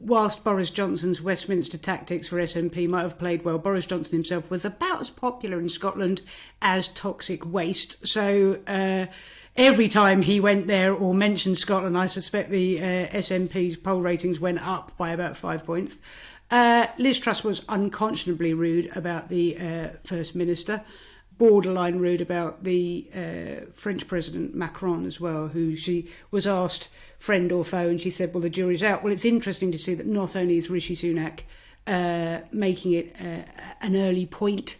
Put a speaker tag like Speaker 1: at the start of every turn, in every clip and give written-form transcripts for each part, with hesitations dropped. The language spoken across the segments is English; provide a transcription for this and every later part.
Speaker 1: whilst Boris Johnson's Westminster tactics for SNP might have played well, Boris Johnson himself was about as popular in Scotland as toxic waste. So every time he went there or mentioned Scotland, I suspect the SNP's poll ratings went up by about 5 points. Liz Truss was unconscionably rude about the First Minister, borderline rude about the French President Macron as well, who she was asked friend or foe, and she said, well, the jury's out. Well, it's interesting to see that not only is Rishi Sunak making it an early point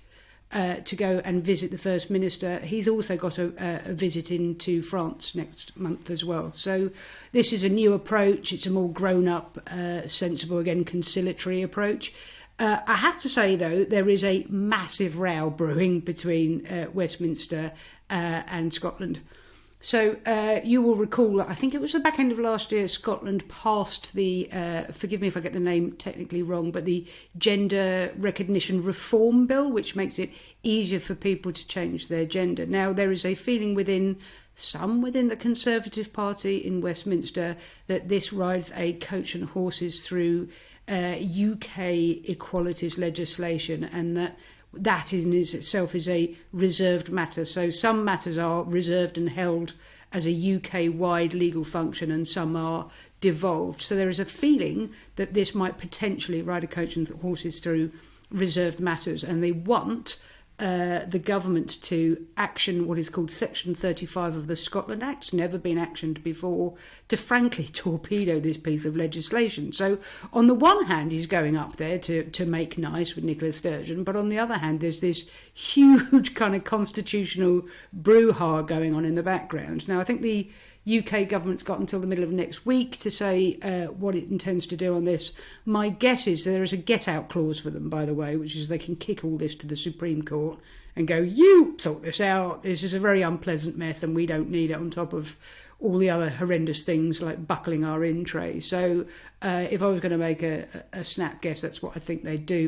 Speaker 1: to go and visit the First Minister, he's also got a visit into France next month as well. So this is a new approach. It's a more grown-up, sensible, again, conciliatory approach. I have to say, though, there is a massive row brewing between Westminster and Scotland. So you will recall that I think it was the back end of last year, Scotland passed the, forgive me if I get the name technically wrong, but the Gender Recognition Reform Bill, which makes it easier for people to change their gender. Now, there is a feeling within the Conservative Party in Westminster that this rides a coach and horses through UK equalities legislation, and that in itself is a reserved matter. So some matters are reserved and held as a UK-wide legal function, and some are devolved. So there is a feeling that this might potentially ride a coach and horses through reserved matters, and they want the government to action what is called Section 35 of the Scotland Act. It's never been actioned before, to frankly torpedo this piece of legislation. So on the one hand, he's going up there to make nice with Nicola Sturgeon, but on the other hand, there's this huge kind of constitutional brouhaha going on in the background. Now, I think the UK government's got until the middle of next week to say what it intends to do on this. My guess is there is a get-out clause for them, by the way, which is they can kick all this to the Supreme Court and go, you sort this out. This is a very unpleasant mess and we don't need it on top of all the other horrendous things like buckling our in tray. So if I was going to make a snap guess, that's what I think they'd do.